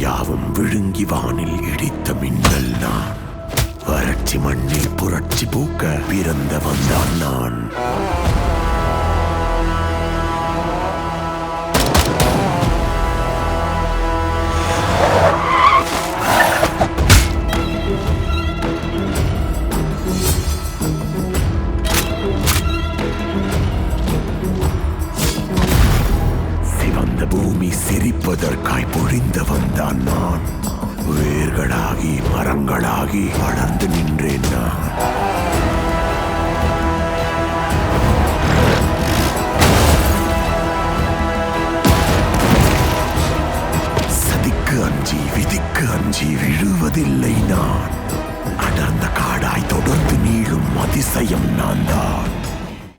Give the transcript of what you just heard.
யாவும் விழுங்கி வானில் இடித்த மின்னல் நான். வறட்சி மண்ணில் புரட்சி பூக்க பிறந்த வந்தான் நான். சிவந்த பூமி சிரிப்பதற்காய் பொழிந்த வந்தான் நான். வேர்களாகி மரங்களாகி வளர்ந்து நின்றேன் நான். சதிக்கு அஞ்சி விதிக்கு அஞ்சி விழுவதில்லை நான். அடர்ந்த காடாய் தொடர்ந்து நீளும் அதிசயம் நான் தான்.